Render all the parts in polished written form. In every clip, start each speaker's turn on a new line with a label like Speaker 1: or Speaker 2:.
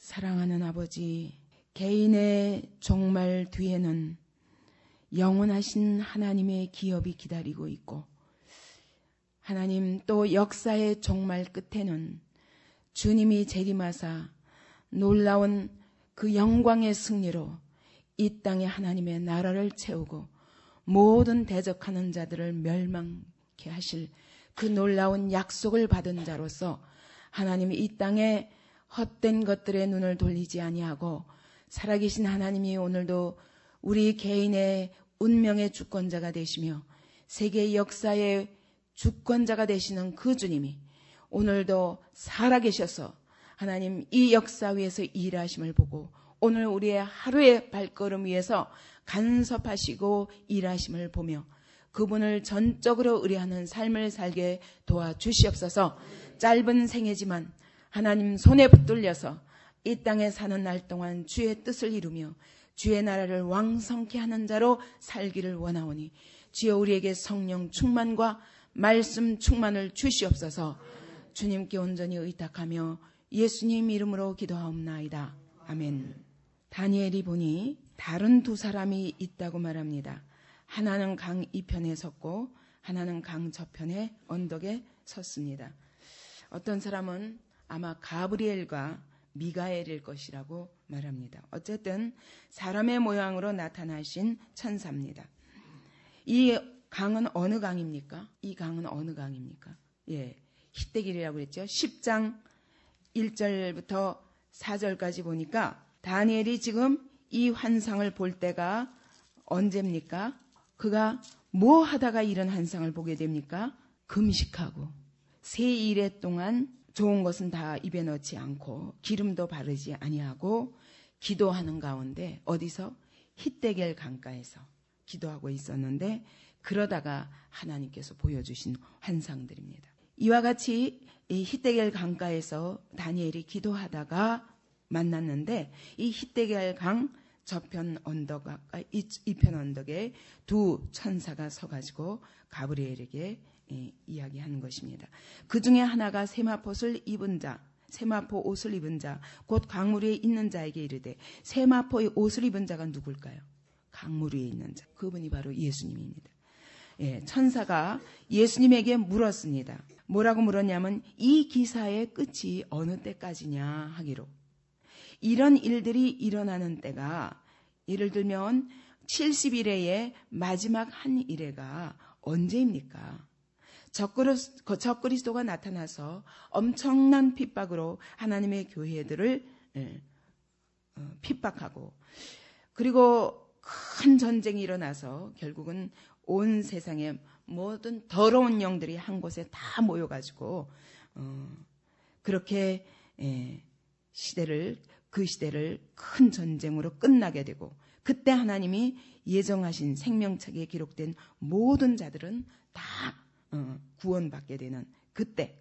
Speaker 1: 사랑하는 아버지, 개인의 종말 뒤에는 영원하신 하나님의 기업이 기다리고 있고, 하나님 또 역사의 종말 끝에는 주님이 재림하사 놀라운 그 영광의 승리로 이 땅에 하나님의 나라를 채우고 모든 대적하는 자들을 멸망케 하실 그 놀라운 약속을 받은 자로서 하나님이 이 땅에 헛된 것들의 눈을 돌리지 아니하고 살아계신 하나님이 오늘도 우리 개인의 운명의 주권자가 되시며 세계 역사의 주권자가 되시는 그 주님이 오늘도 살아계셔서 하나님 이 역사 위에서 일하심을 보고 오늘 우리의 하루의 발걸음 위에서 간섭하시고 일하심을 보며 그분을 전적으로 의뢰하는 삶을 살게 도와주시옵소서. 짧은 생애지만 하나님 손에 붙들려서 이 땅에 사는 날 동안 주의 뜻을 이루며 주의 나라를 왕성케 하는 자로 살기를 원하오니 주여 우리에게 성령 충만과 말씀 충만을 주시옵소서. 주님께 온전히 의탁하며 예수님 이름으로 기도하옵나이다. 아멘. 다니엘이 보니 다른 두 사람이 있다고 말합니다. 하나는 강 이편에 섰고 하나는 강 저편에 언덕에 섰습니다. 어떤 사람은 아마 가브리엘과 미가엘일 것이라고 말합니다. 어쨌든 사람의 모양으로 나타나신 천사입니다. 이 강은 어느 강입니까? 이 강은 어느 강입니까? 히데길이라고 그랬죠. 10장 1절부터 4절까지 보니까 다니엘이 지금 이 환상을 볼 때가 언제입니까? 그가 뭐 하다가 이런 환상을 보게 됩니까? 금식하고 세 일해 동안 좋은 것은 다 입에 넣지 않고 기름도 바르지 아니하고 기도하는 가운데 어디서? 히데겔 강가에서 기도하고 있었는데 그러다가 하나님께서 보여주신 환상들입니다. 이와 같이 이 히데겔 강가에서 다니엘이 기도하다가 만났는데 이 히데겔 강 저편 언덕 가까이 이편 언덕에 두 천사가 서가지고 가브리엘에게 이야기하는 것입니다. 그 중에 하나가 세마포 옷을 입은 자, 곧 강물 위에 있는 자에게 이르되 세마포의 옷을 입은 자가 누굴까요? 강물 위에 있는 자. 그분이 바로 예수님입니다. 천사가 예수님에게 물었습니다. 뭐라고 물었냐면 이 기사의 끝이 어느 때까지냐 하기로. 이런 일들이 일어나는 때가 예를 들면 70일의 마지막 한 일회가 언제입니까? 적그리스도가 나타나서 엄청난 핍박으로 하나님의 교회들을 핍박하고 그리고 큰 전쟁이 일어나서 결국은 온 세상의 모든 더러운 영들이 한 곳에 다 모여가지고 그렇게 그 시대를 큰 전쟁으로 끝나게 되고 그때 하나님이 예정하신 생명책에 기록된 모든 자들은 다 구원받게 되는 그때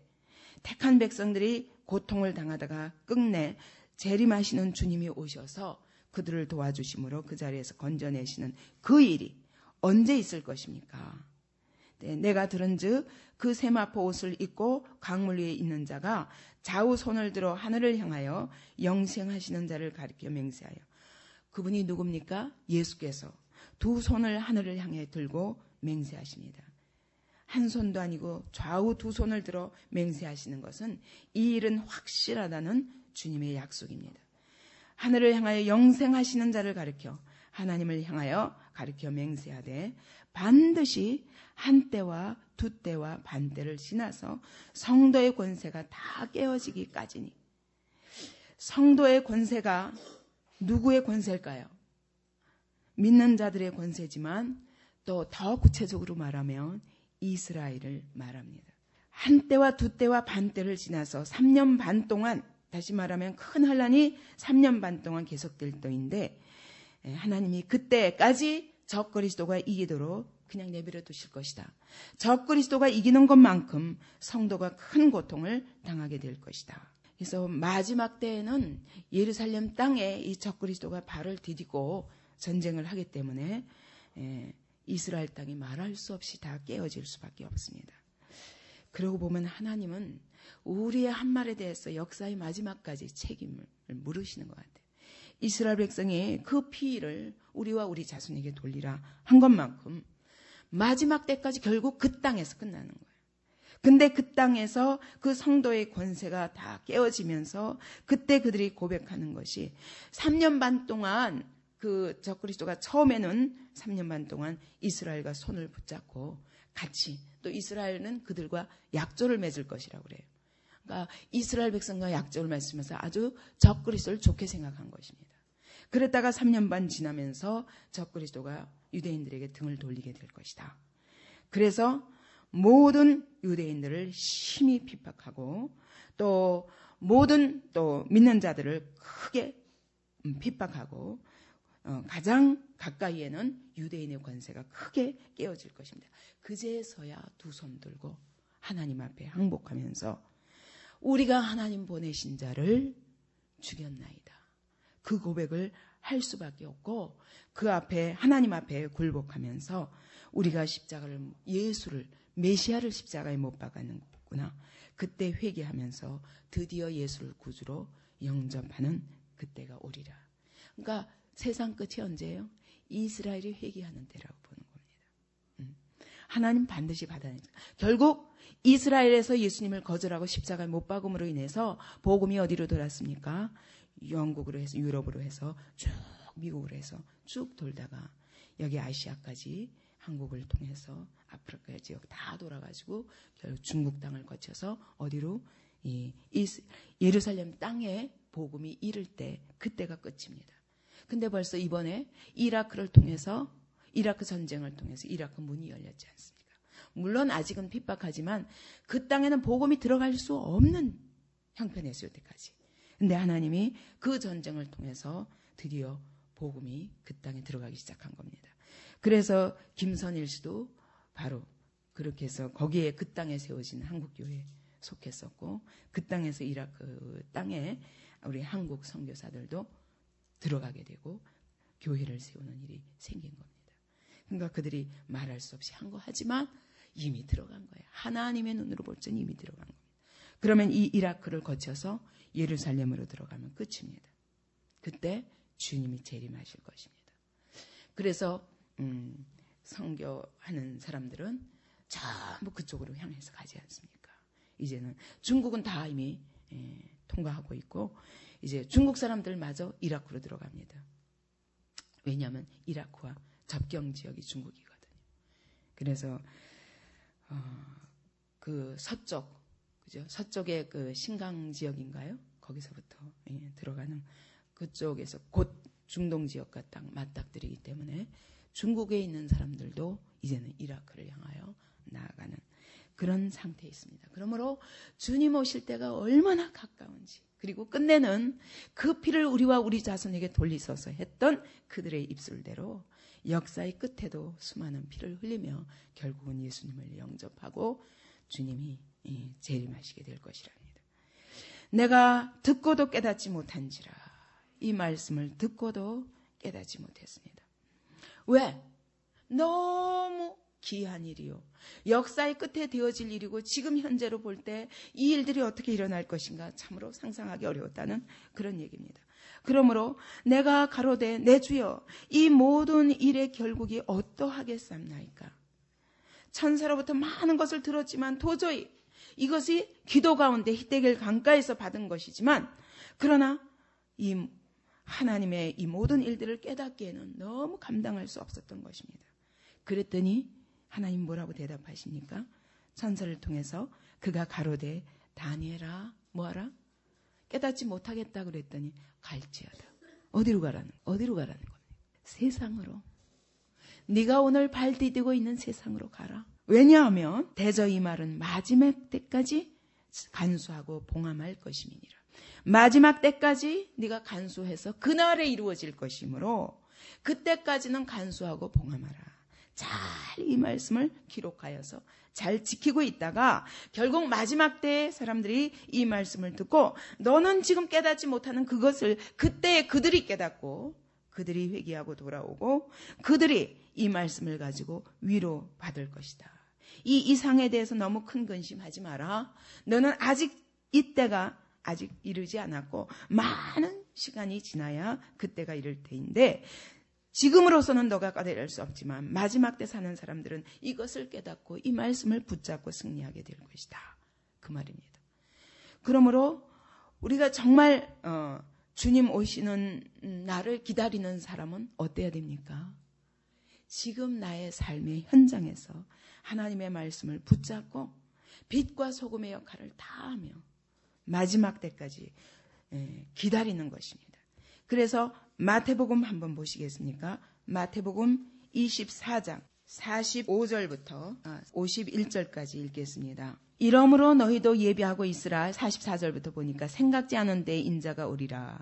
Speaker 1: 택한 백성들이 고통을 당하다가 끝내 재림하시는 주님이 오셔서 그들을 도와주심으로 그 자리에서 건져내시는 그 일이 언제 있을 것입니까? 내가 들은즉 그 세마포 옷을 입고 강물 위에 있는 자가 좌우 손을 들어 하늘을 향하여 영생하시는 자를 가리켜 맹세하여. 그분이 누굽니까? 예수께서 두 손을 하늘을 향해 들고 맹세하십니다. 한 손도 아니고 좌우 두 손을 들어 맹세하시는 것은 이 일은 확실하다는 주님의 약속입니다. 하늘을 향하여 영생하시는 자를 가리켜 하나님을 향하여 가리켜 맹세하되 반드시 한 때와 두 때와 반 때를 지나서 성도의 권세가 다 깨어지기까지니. 성도의 권세가 누구의 권세일까요? 믿는 자들의 권세지만 또 더 구체적으로 말하면 이스라엘을 말합니다. 한 때와 두 때와 반 때를 지나서 3년 반 동안, 다시 말하면 큰 환란이 3년 반 동안 계속될 때인데 하나님이 그때까지 적그리스도가 이기도록 그냥 내버려 두실 것이다. 적그리스도가 이기는 것만큼 성도가 큰 고통을 당하게 될 것이다. 그래서 마지막 때에는 예루살렘 땅에 이 적그리스도가 발을 디디고 전쟁을 하기 때문에 이스라엘 땅이 말할 수 없이 다 깨어질 수밖에 없습니다. 그러고 보면 하나님은 우리의 한 말에 대해서 역사의 마지막까지 책임을 물으시는 것 같아요. 이스라엘 백성이 그 피를 우리와 우리 자손에게 돌리라 한 것만큼 마지막 때까지 결국 그 땅에서 끝나는 거예요. 근데 그 땅에서 그 성도의 권세가 다 깨어지면서 그때 그들이 고백하는 것이 3년 반 동안 그 적그리스도가 처음에는 3년 반 동안 이스라엘과 손을 붙잡고 같이 또 이스라엘은 그들과 약조를 맺을 것이라고 그래요. 그러니까 이스라엘 백성과 약조를 맺으면서 아주 적그리스도를 좋게 생각한 것입니다. 그랬다가 3년 반 지나면서 적그리스도가 유대인들에게 등을 돌리게 될 것이다. 그래서 모든 유대인들을 심히 핍박하고 또 모든 또 믿는 자들을 크게 핍박하고 가장 가까이에는 유대인의 권세가 크게 깨어질 것입니다. 그제서야 두 손 들고 하나님 앞에 항복하면서 우리가 하나님 보내신 자를 죽였나이다. 그 고백을 할 수밖에 없고 그 앞에 하나님 앞에 굴복하면서 우리가 십자가를 예수를 메시아를 십자가에 못 박았는구나. 그때 회개하면서 드디어 예수를 구주로 영접하는 그때가 오리라. 그러니까 세상 끝이 언제예요? 이스라엘이 회개하는 때라고 보는 겁니다. 하나님 반드시 받아내죠. 결국 이스라엘에서 예수님을 거절하고 십자가에 못 박음으로 인해서 복음이 어디로 돌았습니까? 영국으로 해서 유럽으로 해서 쭉 미국으로 해서 쭉 돌다가 여기 아시아까지 한국을 통해서 아프리카 지역 다 돌아가지고 결국 중국 땅을 거쳐서 어디로 예루살렘 땅에 복음이 이를 때 그때가 끝입니다. 근데 벌써 이번에 이라크를 통해서 이라크 전쟁을 통해서 이라크 문이 열렸지 않습니까? 물론 아직은 핍박하지만 그 땅에는 복음이 들어갈 수 없는 형편이었어요, 여태까지. 근데 하나님이 그 전쟁을 통해서 드디어 복음이 그 땅에 들어가기 시작한 겁니다. 그래서 김선일 씨도 바로 그렇게 해서 거기에 그 땅에 세워진 한국교회에 속했었고 그 땅에서 이라크 땅에 우리 한국 선교사들도 들어가게 되고 교회를 세우는 일이 생긴 겁니다. 그러니까 그들이 말할 수 없이 한 거 하지만 이미 들어간 거예요. 하나님의 눈으로 볼 때는 이미 들어간 겁니다. 그러면 이 이라크를 거쳐서 예루살렘으로 들어가면 끝입니다. 그때 주님이 재림하실 것입니다. 그래서 선교하는 사람들은 전부 그쪽으로 향해서 가지 않습니까? 이제는 중국은 다 이미 통과하고 있고 이제 중국 사람들마저 이라크로 들어갑니다. 왜냐하면 이라크와 접경 지역이 중국이거든요. 그래서 그 서쪽, 그죠? 서쪽의 그 신강 지역인가요? 거기서부터 들어가는 그쪽에서 곧 중동 지역과 딱 맞닥뜨리기 때문에 중국에 있는 사람들도 이제는 이라크를 향하여 나아가는 그런 상태에 있습니다. 그러므로 주님 오실 때가 얼마나 가까운지 그리고 끝내는 그 피를 우리와 우리 자손에게 돌리소서 했던 그들의 입술대로 역사의 끝에도 수많은 피를 흘리며 결국은 예수님을 영접하고 주님이 재림하시게 될 것이랍니다. 내가 듣고도 깨닫지 못한지라 이 말씀을 듣고도 깨닫지 못했습니다. 왜? 너무 기이한 일이요. 역사의 끝에 되어질 일이고 지금 현재로 볼 때 이 일들이 어떻게 일어날 것인가 참으로 상상하기 어려웠다는 그런 얘기입니다. 그러므로 내가 가로되 내 주여 이 모든 일의 결국이 어떠하겠삼나이까. 천사로부터 많은 것을 들었지만 도저히 이것이 기도 가운데 히데겔 강가에서 받은 것이지만 그러나 이 하나님의 이 모든 일들을 깨닫기에는 너무 감당할 수 없었던 것입니다. 그랬더니 하나님 뭐라고 대답하십니까? 천사를 통해서 그가 가로되 다니엘아 뭐하라? 깨닫지 못하겠다 그랬더니 갈지어다. 어디로 가라는 겁니까? 세상으로. 네가 오늘 발 디디고 있는 세상으로 가라. 왜냐하면 대저 이 말은 마지막 때까지 간수하고 봉함할 것임이니라. 마지막 때까지 네가 간수해서 그날에 이루어질 것이므로 그때까지는 간수하고 봉함하라. 잘 이 말씀을 기록하여서 잘 지키고 있다가 결국 마지막 때에 사람들이 이 말씀을 듣고 너는 지금 깨닫지 못하는 그것을 그때에 그들이 깨닫고 그들이 회개하고 돌아오고 그들이 이 말씀을 가지고 위로받을 것이다. 이 이상에 대해서 너무 큰 근심하지 마라. 너는 아직 이때가 아직 이르지 않았고 많은 시간이 지나야 그때가 이를 때인데 지금으로서는 너가 까다로울 수 없지만 마지막 때 사는 사람들은 이것을 깨닫고 이 말씀을 붙잡고 승리하게 될 것이다. 그 말입니다. 그러므로 우리가 정말 주님 오시는 날을 기다리는 사람은 어때야 됩니까? 지금 나의 삶의 현장에서 하나님의 말씀을 붙잡고 빛과 소금의 역할을 다하며 마지막 때까지 기다리는 것입니다. 그래서 마태복음 한번 보시겠습니까? 마태복음 24장 45절부터 51절까지 읽겠습니다. 이러므로 너희도 예비하고 있으라. 44절부터 보니까 생각지 않은 때에 인자가 오리라.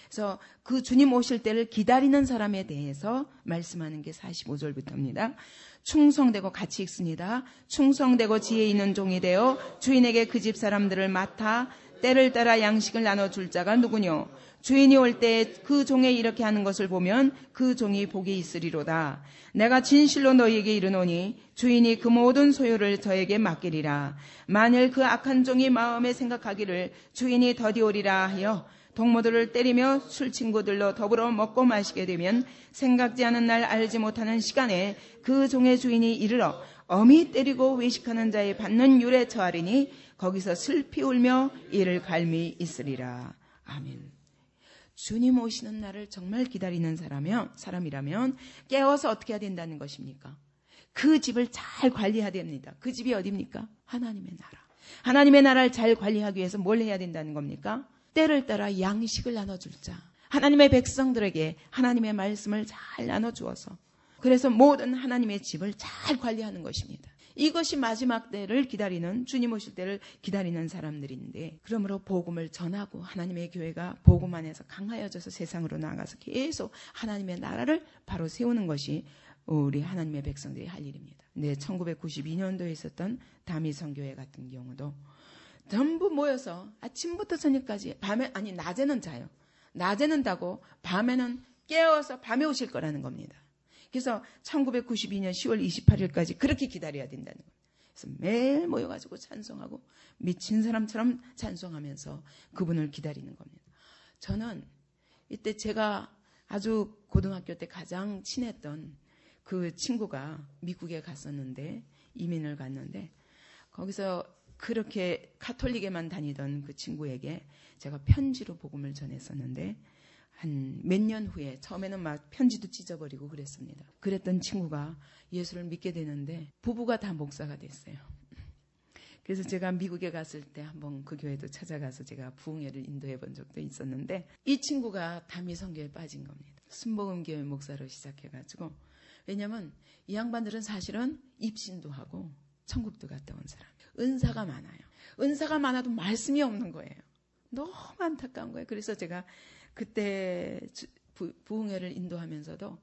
Speaker 1: 그래서 그 주님 오실 때를 기다리는 사람에 대해서 말씀하는 게 45절부터입니다. 충성되고 같이 읽습니다. 충성되고 지혜 있는 종이 되어 주인에게 그 집 사람들을 맡아 때를 따라 양식을 나눠줄 자가 누구뇨? 주인이 올 때 그 종에 이렇게 하는 것을 보면 그 종이 복이 있으리로다. 내가 진실로 너희에게 이르노니 주인이 그 모든 소유를 저에게 맡기리라. 만일 그 악한 종이 마음에 생각하기를 주인이 더디 오리라 하여 동무들을 때리며 술 친구들로 더불어 먹고 마시게 되면 생각지 않은 날 알지 못하는 시간에 그 종의 주인이 이르러 엄히 때리고 외식하는 자의 받는 율에 처하리니 거기서 슬피 울며 이를 갈미 있으리라. 아멘. 주님 오시는 날을 정말 기다리는 사람이라면 깨워서 어떻게 해야 된다는 것입니까? 그 집을 잘 관리해야 됩니다. 그 집이 어디입니까? 하나님의 나라. 하나님의 나라를 잘 관리하기 위해서 뭘 해야 된다는 겁니까? 때를 따라 양식을 나눠줄 자. 하나님의 백성들에게 하나님의 말씀을 잘 나눠주어서 그래서 모든 하나님의 집을 잘 관리하는 것입니다. 이것이 마지막 때를 기다리는, 주님 오실 때를 기다리는 사람들인데, 그러므로 복음을 전하고 하나님의 교회가 복음 안에서 강하여져서 세상으로 나가서 계속 하나님의 나라를 바로 세우는 것이 우리 하나님의 백성들이 할 일입니다. 네, 1992년도에 있었던 다미성교회 같은 경우도 전부 모여서 아침부터 저녁까지 낮에는 자요. 낮에는 자고 밤에는 깨어서 밤에 오실 거라는 겁니다. 그래서 1992년 10월 28일까지 그렇게 기다려야 된다는 거예요. 그래서 매일 모여가지고 찬송하고 미친 사람처럼 찬송하면서 그분을 기다리는 겁니다. 저는 이때 제가 아주 고등학교 때 가장 친했던 그 친구가 미국에 갔었는데, 이민을 갔는데, 거기서 그렇게 카톨릭에만 다니던 그 친구에게 제가 편지로 복음을 전했었는데, 한 몇 년 후에 처음에는 막 편지도 찢어버리고 그랬습니다. 그랬던 친구가 예수를 믿게 되는데 부부가 다 목사가 됐어요. 그래서 제가 미국에 갔을 때 한번 그 교회도 찾아가서 제가 부흥회를 인도해 본 적도 있었는데, 이 친구가 다미성교회에 빠진 겁니다. 순복음교회 목사로 시작해가지고, 왜냐면 이 양반들은 사실은 입신도 하고 천국도 갔다 온 사람, 은사가 많아요. 은사가 많아도 말씀이 없는 거예요. 너무 안타까운 거예요. 그래서 제가 그때 부흥회를 인도하면서도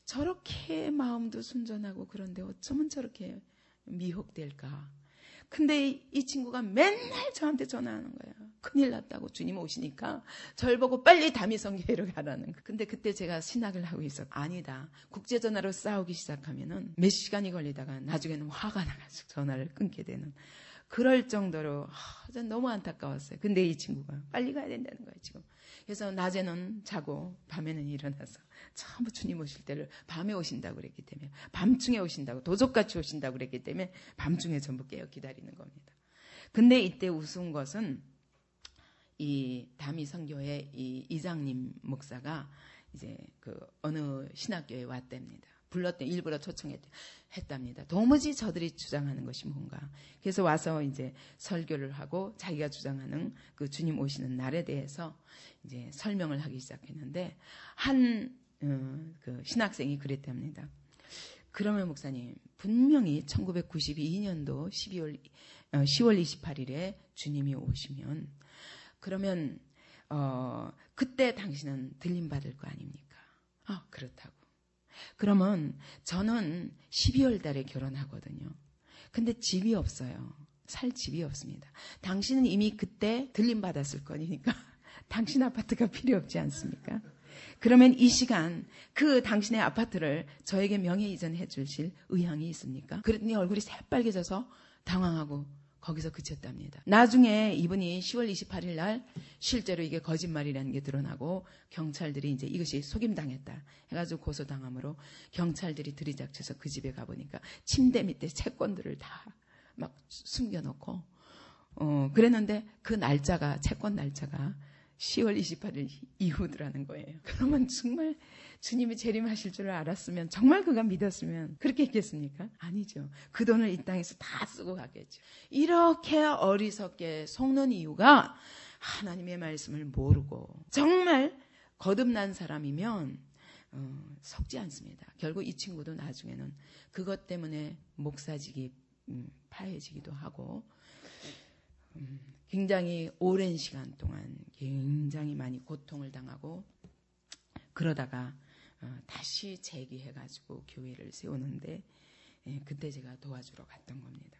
Speaker 1: 저렇게 마음도 순전하고 그런데 어쩌면 저렇게 미혹될까. 근데 이 친구가 맨날 저한테 전화하는 거예요. 큰일 났다고, 주님 오시니까 절 보고 빨리 다미성교회로 가라는 거예요. 근데 그때 제가 신학을 하고 있었고, 아니다, 국제전화로 싸우기 시작하면은 몇 시간이 걸리다가 나중에는 화가 나가지고 전화를 끊게 되는, 그럴 정도로 너무 안타까웠어요. 근데 이 친구가 빨리 가야 된다는 거예요, 지금. 그래서 낮에는 자고 밤에는 일어나서 전부 주님 오실 때를 밤에 오신다고 그랬기 때문에, 밤중에 오신다고, 도적같이 오신다고 그랬기 때문에 밤중에 전부 깨어 기다리는 겁니다. 근데 이때 우스운 것은 이 다미성교회 이 이장님 목사가 이제 그 어느 신학교에 왔답니다. 불렀대, 일부러 초청했답니다. 도무지 저들이 주장하는 것이 뭔가. 그래서 와서 이제 설교를 하고 자기가 주장하는 그 주님 오시는 날에 대해서 이제 설명을 하기 시작했는데, 그 신학생이 그랬답니다. 그러면 목사님, 분명히 1992년도 10월 28일에 주님이 오시면, 그러면 그때 당신은 들림 받을 거 아닙니까? 그렇다고. 그러면 저는 12월 달에 결혼하거든요. 근데 집이 없어요. 살 집이 없습니다. 당신은 이미 그때 들림 받았을 거니까 당신 아파트가 필요 없지 않습니까? 그러면 이 시간 그 당신의 아파트를 저에게 명예 이전해 주실 의향이 있습니까? 그랬더니 얼굴이 새빨개져서 당황하고 거기서 그쳤답니다. 나중에 이분이 10월 28일 날 실제로 이게 거짓말이라는 게 드러나고 경찰들이 이제 이것이 속임당했다 해가지고 고소당함으로 경찰들이 들이닥쳐서 그 집에 가보니까 침대 밑에 채권들을 다 막 숨겨놓고 그랬는데 그 날짜가 채권 날짜가 10월 28일 이후더라는 거예요. 그러면 정말 주님이 재림하실 줄 알았으면 정말 그가 믿었으면 그렇게 했겠습니까? 아니죠. 그 돈을 이 땅에서 다 쓰고 가겠죠. 이렇게 어리석게 속는 이유가 하나님의 말씀을 모르고 정말 거듭난 사람이면 속지 않습니다. 결국 이 친구도 나중에는 그것 때문에 목사직이 파해지기도 하고 굉장히 오랜 시간 동안 굉장히 많이 고통을 당하고 그러다가 다시 재기해가지고 교회를 세우는데 그때 제가 도와주러 갔던 겁니다.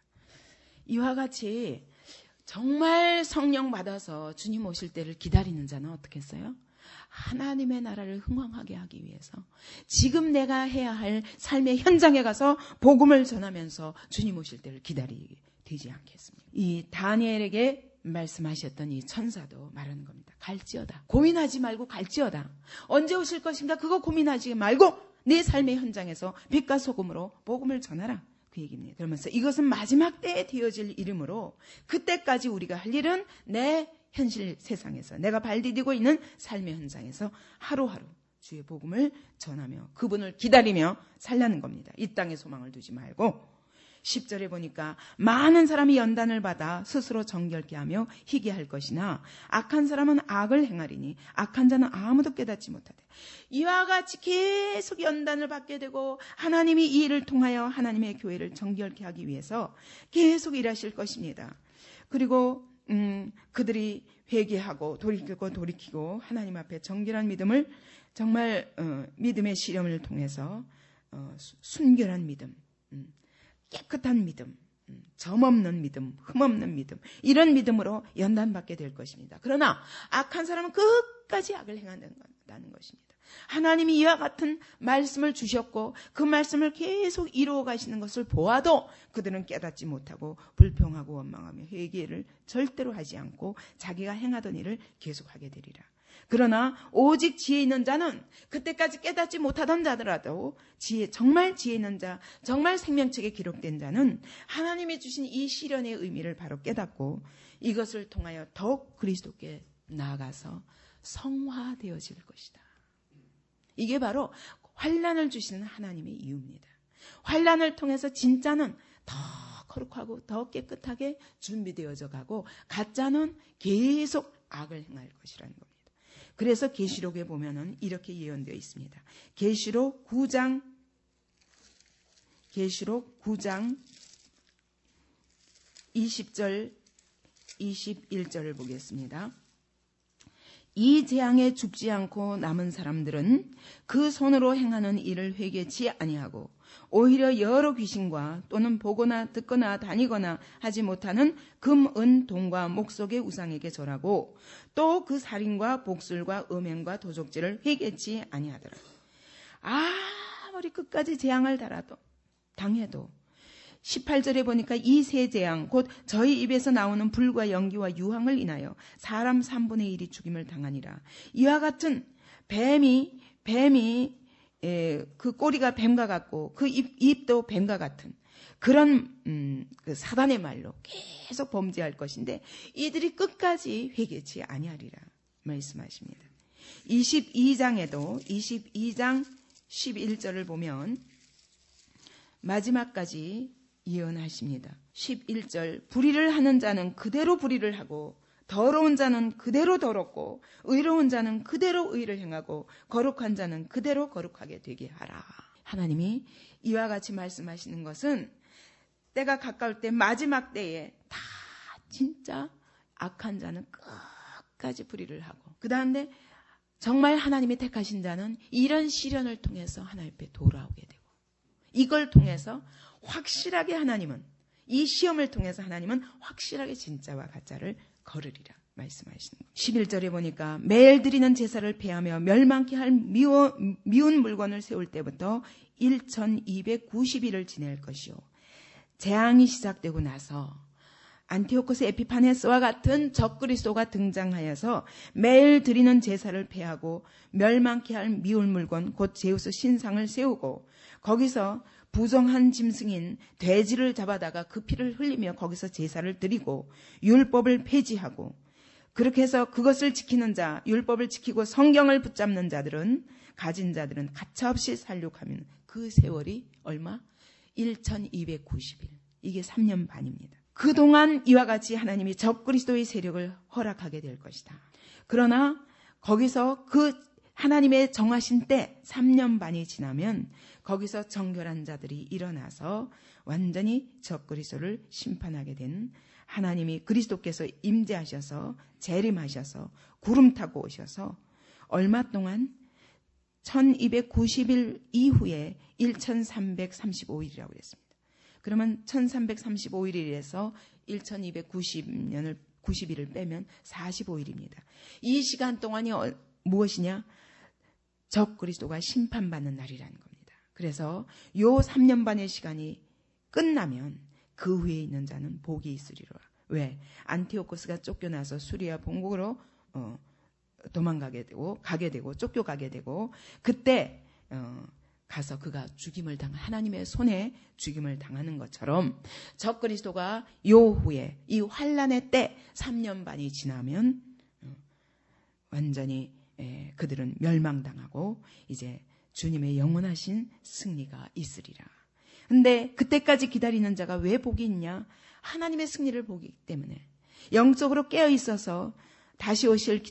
Speaker 1: 이와 같이 정말 성령 받아서 주님 오실 때를 기다리는 자는 어떻겠어요? 하나님의 나라를 흥왕하게 하기 위해서 지금 내가 해야 할 삶의 현장에 가서 복음을 전하면서 주님 오실 때를 기다리게 되지 않겠습니까? 이 다니엘에게 말씀하셨던 이 천사도 말하는 겁니다. 갈지어다. 고민하지 말고 갈지어다. 언제 오실 것인가 그거 고민하지 말고 내 삶의 현장에서 빛과 소금으로 복음을 전하라. 그 얘기입니다. 그러면서 이것은 마지막 때에 되어질 이름으로 그때까지 우리가 할 일은 내 현실 세상에서 내가 발 디디고 있는 삶의 현장에서 하루하루 주의 복음을 전하며 그분을 기다리며 살라는 겁니다. 이 땅에 소망을 두지 말고 10절에 보니까 많은 사람이 연단을 받아 스스로 정결케 하며 희귀할 것이나 악한 사람은 악을 행하리니 악한 자는 아무도 깨닫지 못하되 이와 같이 계속 연단을 받게 되고 하나님이 이 일을 통하여 하나님의 교회를 정결케 하기 위해서 계속 일하실 것입니다. 그리고 그들이 회개하고 돌이키고 하나님 앞에 정결한 믿음을 정말 믿음의 시련을 통해서 순결한 믿음 깨끗한 믿음, 점없는 믿음, 흠없는 믿음 이런 믿음으로 연단받게 될 것입니다. 그러나 악한 사람은 끝까지 악을 행한다는 것입니다. 하나님이 이와 같은 말씀을 주셨고 그 말씀을 계속 이루어 가시는 것을 보아도 그들은 깨닫지 못하고 불평하고 원망하며 회개를 절대로 하지 않고 자기가 행하던 일을 계속하게 되리라. 그러나 오직 지혜 있는 자는 그때까지 깨닫지 못하던 자더라도 정말 지혜 있는 자, 정말 생명책에 기록된 자는 하나님이 주신 이 시련의 의미를 바로 깨닫고 이것을 통하여 더욱 그리스도께 나아가서 성화되어질 것이다. 이게 바로 환난을 주시는 하나님의 이유입니다. 환난을 통해서 진짜는 더 거룩하고 더 깨끗하게 준비되어져 가고 가짜는 계속 악을 행할 것이라는 겁니다. 그래서 계시록에 보면은 이렇게 예언되어 있습니다. 계시록 9장 20절 21절을 보겠습니다. 이 재앙에 죽지 않고 남은 사람들은 그 손으로 행하는 일을 회개치 아니하고 오히려 여러 귀신과 또는 보거나 듣거나 다니거나 하지 못하는 금, 은, 동과 목석의 우상에게 절하고 또 그 살인과 복술과 음행과 도적질을 회개치 아니하더라. 아무리 끝까지 재앙을 당해도 18절에 보니까 이 세 재앙 곧 저희 입에서 나오는 불과 연기와 유황을 인하여 사람 3분의 1이 죽임을 당하니라. 이와 같은 뱀이 그 꼬리가 뱀과 같고 그 입도 뱀과 같은 그런 그 사단의 말로 계속 범죄할 것인데 이들이 끝까지 회개치 아니하리라 말씀하십니다. 22장에도 22장 11절을 보면 마지막까지 예언하십니다. 11절 불의를 하는 자는 그대로 불의를 하고 더러운 자는 그대로 더럽고 의로운 자는 그대로 의를 행하고 거룩한 자는 그대로 거룩하게 되게 하라. 하나님이 이와 같이 말씀하시는 것은 때가 가까울 때 마지막 때에 다 진짜 악한 자는 끝까지 불의를 하고 그 다음에 정말 하나님이 택하신 자는 이런 시련을 통해서 하나님 앞에 돌아오게 되고 이걸 통해서 확실하게 하나님은 이 시험을 통해서 하나님은 확실하게 진짜와 가짜를 거르리라 말씀하시는 거예요. 11절에 보니까 매일 드리는 제사를 폐하며 멸망케 할 미운 물건을 세울 때부터 1290일을 지낼 것이요. 재앙이 시작되고 나서 안티오코스 에피파네스와 같은 적그리스도가 등장하여서 매일 드리는 제사를 폐하고 멸망케 할 미울 물건 곧 제우스 신상을 세우고 거기서 부정한 짐승인 돼지를 잡아다가 그 피를 흘리며 거기서 제사를 드리고 율법을 폐지하고 그렇게 해서 그것을 지키는 자, 율법을 지키고 성경을 붙잡는 자들은 가진 자들은 가차없이 살육하면 그 세월이 얼마? 1290일. 이게 3년 반입니다. 그동안 이와 같이 하나님이 적그리스도의 세력을 허락하게 될 것이다. 그러나 거기서 그 하나님의 정하신 때 3년 반이 지나면 거기서 정결한 자들이 일어나서 완전히 적그리스도를 심판하게 된 하나님이 그리스도께서 임재하셔서 재림하셔서 구름 타고 오셔서 얼마 동안 1290일 이후에 1335일이라고 그랬습니다. 그러면 1335일에서 1290일을 빼면 45일입니다. 이 시간 동안이 무엇이냐? 적그리스도가 심판받는 날이라는 겁니다. 그래서 요 3년 반의 시간이 끝나면 그 후에 있는 자는 복이 있으리라. 왜? 안티오코스가 쫓겨나서 수리아 본국으로 도망가게 되고 쫓겨가게 되고 그때 가서 그가 죽임을 하나님의 손에 죽임을 당하는 것처럼 적그리스도가 요 후에 이 환란의 때 3년 반이 지나면 완전히 그들은 멸망당하고 이제 주님의 영원하신 승리가 있으리라. 근데 그때까지 기다리는 자가 왜 복이 있냐? 하나님의 승리를 보기 때문에 영적으로 깨어 있어서 다시 오실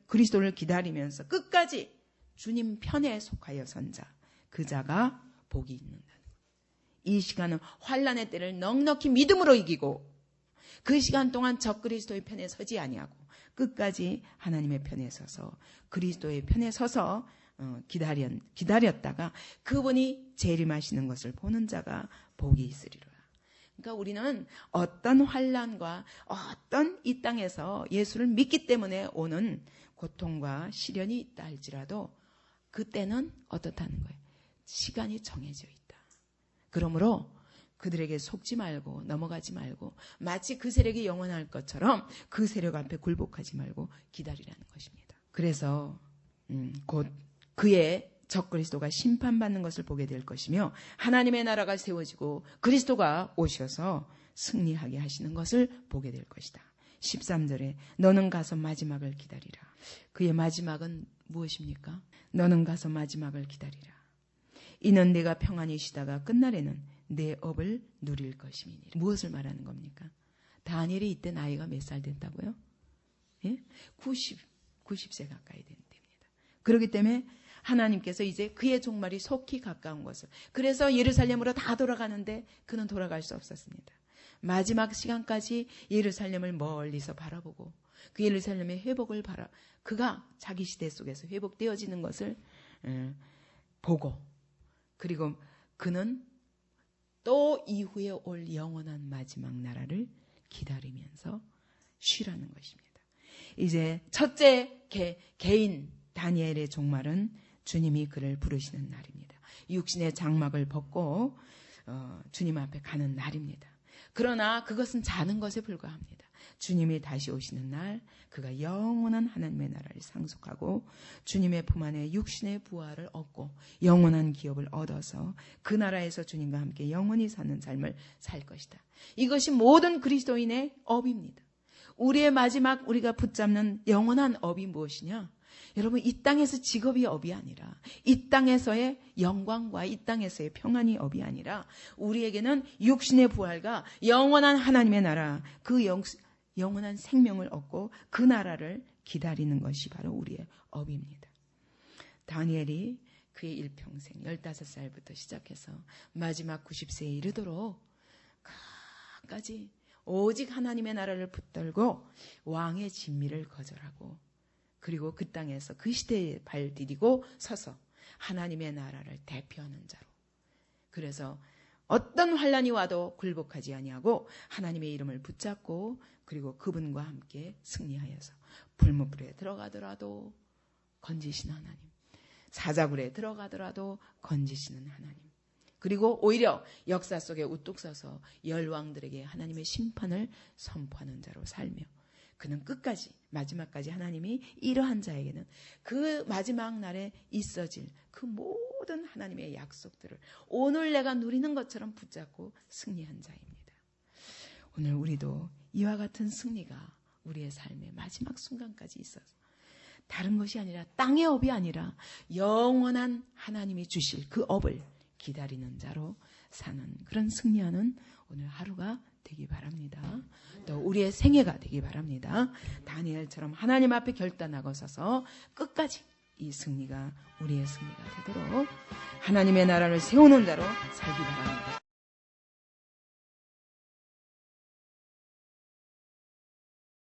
Speaker 1: 그리스도를 기다리면서 끝까지 주님 편에 속하여 선 자, 그 자가 복이 있는다. 이 시간은 환란의 때를 넉넉히 믿음으로 이기고 그 시간 동안 적그리스도의 편에 서지 아니하고 끝까지 하나님의 편에 서서 그리스도의 편에 서서 기다렸다가 그분이 재림하시는 것을 보는 자가 복이 있으리라. 그러니까 우리는 어떤 환난과 어떤 이 땅에서 예수를 믿기 때문에 오는 고통과 시련이 있다 할지라도 그때는 어떻다는 거예요? 시간이 정해져 있다. 그러므로 그들에게 속지 말고 넘어가지 말고 마치 그 세력이 영원할 것처럼 그 세력 앞에 굴복하지 말고 기다리라는 것입니다. 그래서 곧 그의 적그리스도가 심판받는 것을 보게 될 것이며 하나님의 나라가 세워지고 그리스도가 오셔서 승리하게 하시는 것을 보게 될 것이다. 13절에 너는 가서 마지막을 기다리라. 그의 마지막은 무엇입니까? 너는 가서 마지막을 기다리라. 이는 내가 평안히 쉬다가 끝날에는 내 업을 누릴 것임이니라. 무엇을 말하는 겁니까? 다니엘이 이때 나이가 몇 살 됐다고요? 예? 90세 가까이 됩니다. 그렇기 때문에 하나님께서 이제 그의 종말이 속히 가까운 것을, 그래서 예루살렘으로 다 돌아가는데 그는 돌아갈 수 없었습니다. 마지막 시간까지 예루살렘을 멀리서 바라보고 그 예루살렘의 회복을 그가 자기 시대 속에서 회복되어지는 것을 보고, 그리고 그는 또 이후에 올 영원한 마지막 나라를 기다리면서 쉬라는 것입니다. 이제 첫째 개인 다니엘의 종말은 주님이 그를 부르시는 날입니다. 육신의 장막을 벗고 주님 앞에 가는 날입니다. 그러나 그것은 자는 것에 불과합니다. 주님이 다시 오시는 날 그가 영원한 하나님의 나라를 상속하고 주님의 품 안에 육신의 부활을 얻고 영원한 기업을 얻어서 그 나라에서 주님과 함께 영원히 사는 삶을 살 것이다. 이것이 모든 그리스도인의 업입니다. 우리의 마지막 우리가 붙잡는 영원한 업이 무엇이냐? 여러분, 이 땅에서 직업이 업이 아니라, 이 땅에서의 영광과 이 땅에서의 평안이 업이 아니라 우리에게는 육신의 부활과 영원한 하나님의 나라, 그 영원한 생명을 얻고 그 나라를 기다리는 것이 바로 우리의 업입니다. 다니엘이 그의 일평생 15살부터 시작해서 마지막 90세에 이르도록 끝까지 오직 하나님의 나라를 붙들고 왕의 진미를 거절하고, 그리고 그 땅에서 그 시대에 발 디디고 서서 하나님의 나라를 대표하는 자로, 그래서 어떤 환난이 와도 굴복하지 아니하고 하나님의 이름을 붙잡고 그리고 그분과 함께 승리하여서 불못불에 들어가더라도 건지시는 하나님, 사자굴에 들어가더라도 건지시는 하나님, 그리고 오히려 역사 속에 우뚝 서서 열왕들에게 하나님의 심판을 선포하는 자로 살며 그는 끝까지 마지막까지 하나님이 이러한 자에게는 그 마지막 날에 있어질 그 모든 하나님의 약속들을 오늘 내가 누리는 것처럼 붙잡고 승리한 자입니다. 오늘 우리도 이와 같은 승리가 우리의 삶의 마지막 순간까지 있어서 다른 것이 아니라 땅의 업이 아니라 영원한 하나님이 주실 그 업을 기다리는 자로 사는 그런 승리하는 오늘 하루가 되기 바랍니다. 또 우리의 생애가 되기 바랍니다. 다니엘처럼 하나님 앞에 결단하고 서서 끝까지 이 승리가 우리의 승리가 되도록 하나님의 나라를 세우는 자로 살기 바랍니다.